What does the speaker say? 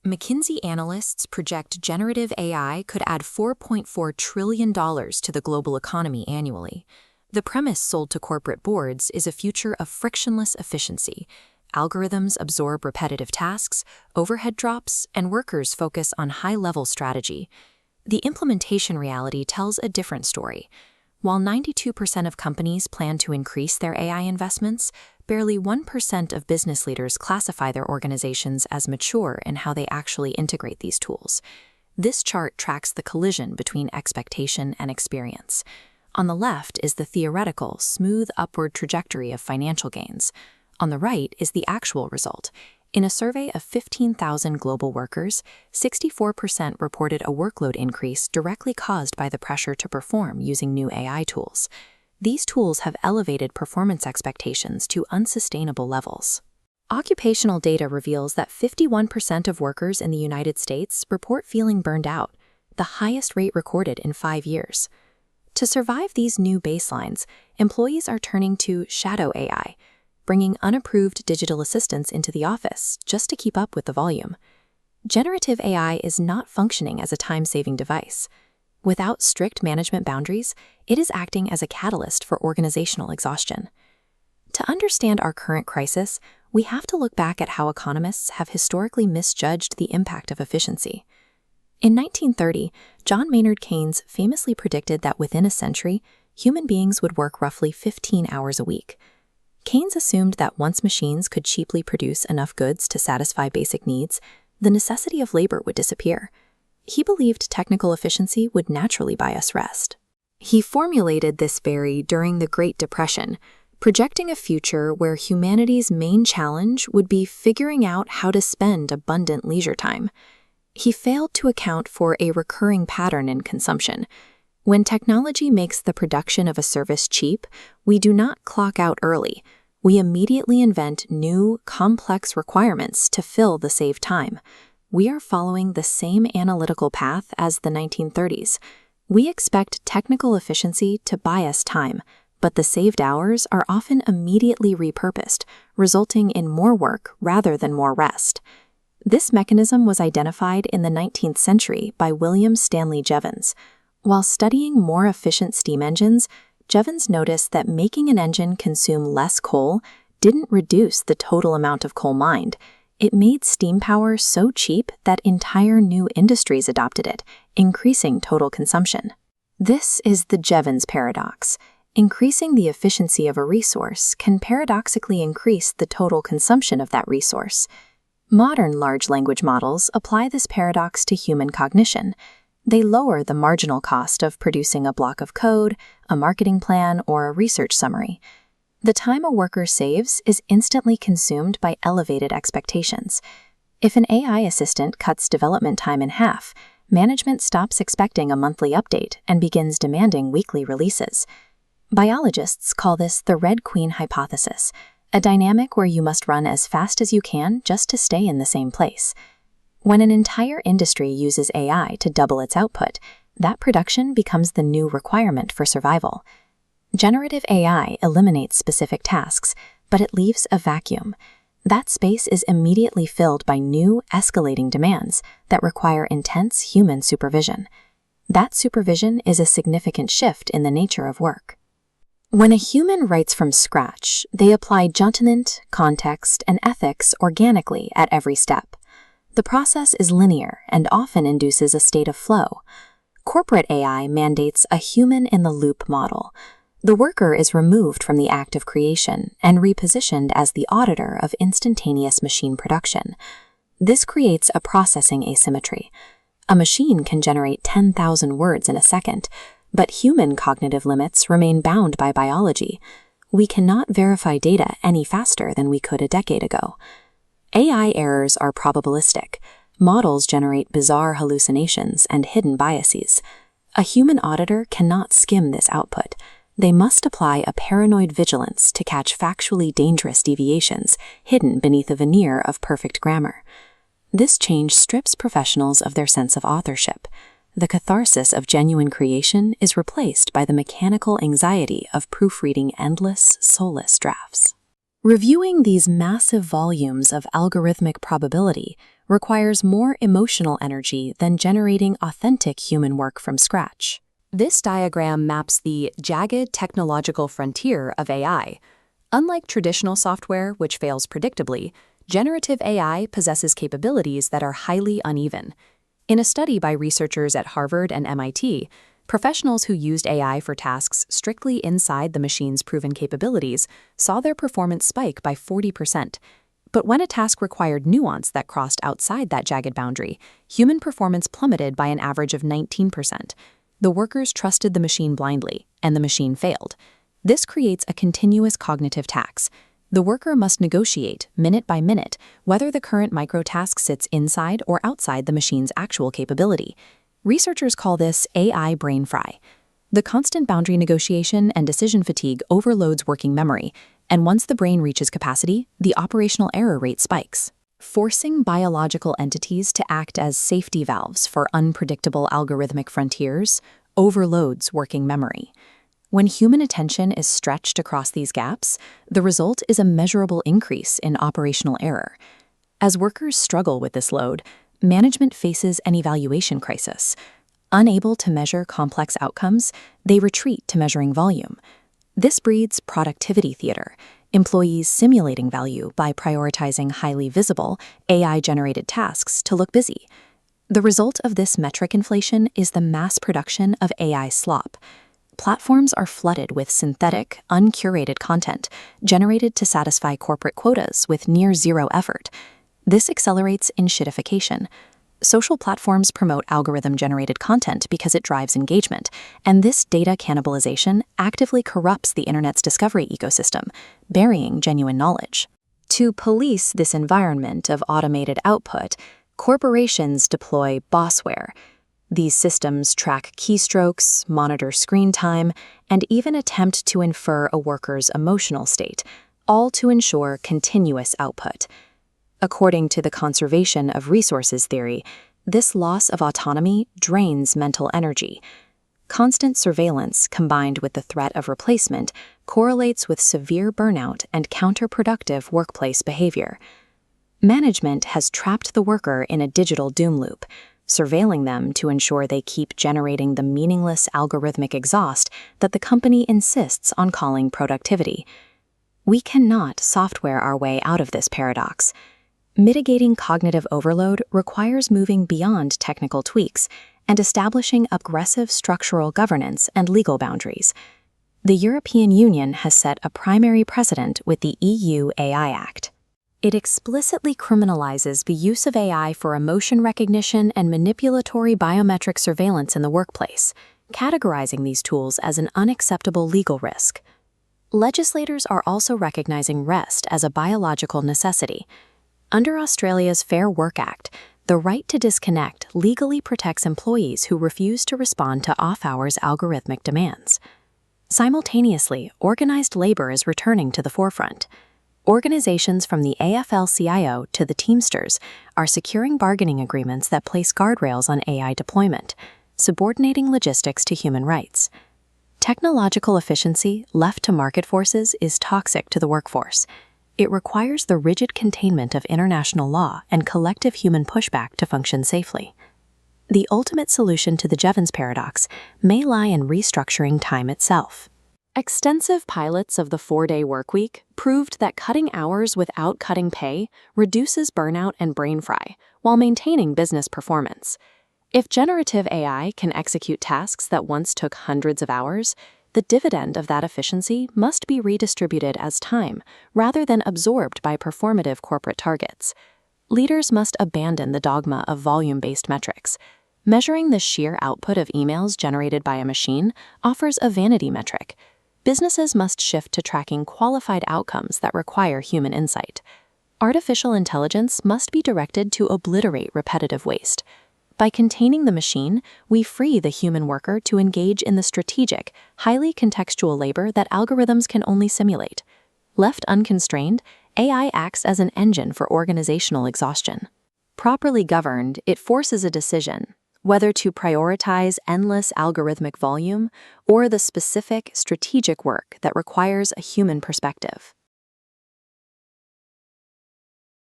McKinsey analysts project generative AI could add $4.4 trillion to the global economy annually. The premise sold to corporate boards is a future of frictionless efficiency. Algorithms absorb repetitive tasks, overhead drops, and workers focus on high-level strategy. The implementation reality tells a different story. While 92% of companies plan to increase their AI investments, barely 1% of business leaders classify their organizations as mature in how they actually integrate these tools. This chart tracks the collision between expectation and experience. On the left is the theoretical, smooth upward trajectory of financial gains. On the right is the actual result. In a survey of 15,000 global workers, 64% reported a workload increase directly caused by the pressure to perform using new AI tools. These tools have elevated performance expectations to unsustainable levels. Occupational data reveals that 51% of workers in the United States report feeling burned out, the highest rate recorded in 5 years. To survive these new baselines, employees are turning to shadow AI, bringing unapproved digital assistants into the office just to keep up with the volume. Generative AI is not functioning as a time-saving device. Without strict management boundaries, it is acting as a catalyst for organizational exhaustion. To understand our current crisis, we have to look back at how economists have historically misjudged the impact of efficiency. In 1930, John Maynard Keynes famously predicted that within a century, human beings would work roughly 15 hours a week. Keynes assumed that once machines could cheaply produce enough goods to satisfy basic needs, the necessity of labor would disappear. He believed technical efficiency would naturally buy us rest. He formulated this theory during the Great Depression, projecting a future where humanity's main challenge would be figuring out how to spend abundant leisure time. He failed to account for a recurring pattern in consumption. When technology makes the production of a service cheap, we do not clock out early. We immediately invent new, complex requirements to fill the saved time. We are following the same analytical path as the 1930s. We expect technical efficiency to buy us time, but the saved hours are often immediately repurposed, resulting in more work rather than more rest. This mechanism was identified in the 19th century by William Stanley Jevons. While studying more efficient steam engines, Jevons noticed that making an engine consume less coal didn't reduce the total amount of coal mined. It made steam power so cheap that entire new industries adopted it, increasing total consumption. This is the Jevons Paradox. Increasing the efficiency of a resource can paradoxically increase the total consumption of that resource. Modern large language models apply this paradox to human cognition. They lower the marginal cost of producing a block of code, a marketing plan, or a research summary. The time a worker saves is instantly consumed by elevated expectations. If an AI assistant cuts development time in half, management stops expecting a monthly update and begins demanding weekly releases. Biologists call this the Red Queen hypothesis, a dynamic where you must run as fast as you can just to stay in the same place. When an entire industry uses AI to double its output, that production becomes the new requirement for survival. Generative AI eliminates specific tasks, but it leaves a vacuum. That space is immediately filled by new, escalating demands that require intense human supervision. That supervision is a significant shift in the nature of work. When a human writes from scratch, they apply judgment, context, and ethics organically at every step. The process is linear and often induces a state of flow. Corporate AI mandates a human-in-the-loop model. The worker is removed from the act of creation and repositioned as the auditor of instantaneous machine production. This creates a processing asymmetry. A machine can generate 10,000 words in a second, but human cognitive limits remain bound by biology. We cannot verify data any faster than we could a decade ago. AI errors are probabilistic. Models generate bizarre hallucinations and hidden biases. A human auditor cannot skim this output. They must apply a paranoid vigilance to catch factually dangerous deviations hidden beneath a veneer of perfect grammar. This change strips professionals of their sense of authorship. The catharsis of genuine creation is replaced by the mechanical anxiety of proofreading endless, soulless drafts. Reviewing these massive volumes of algorithmic probability requires more emotional energy than generating authentic human work from scratch. This diagram maps the jagged technological frontier of AI. Unlike traditional software, which fails predictably, generative AI possesses capabilities that are highly uneven. In a study by researchers at Harvard and MIT, professionals who used AI for tasks strictly inside the machine's proven capabilities saw their performance spike by 40%. But when a task required nuance that crossed outside that jagged boundary, human performance plummeted by an average of 19%. The workers trusted the machine blindly, and the machine failed. This creates a continuous cognitive tax. The worker must negotiate, minute by minute, whether the current microtask sits inside or outside the machine's actual capability. Researchers call this AI brain fry. The constant boundary negotiation and decision fatigue overloads working memory, and once the brain reaches capacity, the operational error rate spikes. Forcing biological entities to act as safety valves for unpredictable algorithmic frontiers overloads working memory. When human attention is stretched across these gaps, the result is a measurable increase in operational error. As workers struggle with this load, management faces an evaluation crisis. Unable to measure complex outcomes, they retreat to measuring volume. This breeds productivity theater, employees simulating value by prioritizing highly visible, AI-generated tasks to look busy. The result of this metric inflation is the mass production of AI slop. Platforms are flooded with synthetic, uncurated content generated to satisfy corporate quotas with near zero effort. This accelerates enshittification. Social platforms promote algorithm-generated content because it drives engagement, and this data cannibalization actively corrupts the internet's discovery ecosystem, burying genuine knowledge. To police this environment of automated output, corporations deploy bossware. These systems track keystrokes, monitor screen time, and even attempt to infer a worker's emotional state, all to ensure continuous output. According to the conservation of resources theory, this loss of autonomy drains mental energy. Constant surveillance combined with the threat of replacement correlates with severe burnout and counterproductive workplace behavior. Management has trapped the worker in a digital doom loop, surveilling them to ensure they keep generating the meaningless algorithmic exhaust that the company insists on calling productivity. We cannot software our way out of this paradox. Mitigating cognitive overload requires moving beyond technical tweaks and establishing aggressive structural governance and legal boundaries. The European Union has set a primary precedent with the EU AI Act. It explicitly criminalizes the use of AI for emotion recognition and manipulatory biometric surveillance in the workplace, categorizing these tools as an unacceptable legal risk. Legislators are also recognizing rest as a biological necessity. Under Australia's Fair Work Act, the right to disconnect legally protects employees who refuse to respond to off-hours algorithmic demands. Simultaneously, organized labor is returning to the forefront. Organizations from the AFL-CIO to the Teamsters are securing bargaining agreements that place guardrails on AI deployment, subordinating logistics to human rights. Technological efficiency left to market forces is toxic to the workforce. It requires the rigid containment of international law and collective human pushback to function safely. The ultimate solution to the Jevons Paradox may lie in restructuring time itself. Extensive pilots of the 4-day workweek proved that cutting hours without cutting pay reduces burnout and brain fry while maintaining business performance. If generative AI can execute tasks that once took hundreds of hours, the dividend of that efficiency must be redistributed as time rather than absorbed by performative corporate targets. Leaders must abandon the dogma of volume-based metrics. Measuring the sheer output of emails generated by a machine offers a vanity metric. Businesses must shift to tracking qualified outcomes that require human insight. Artificial intelligence must be directed to obliterate repetitive waste. By containing the machine, we free the human worker to engage in the strategic, highly contextual labor that algorithms can only simulate. Left unconstrained, AI acts as an engine for organizational exhaustion. Properly governed, it forces a decision, whether to prioritize endless algorithmic volume or the specific strategic work that requires a human perspective.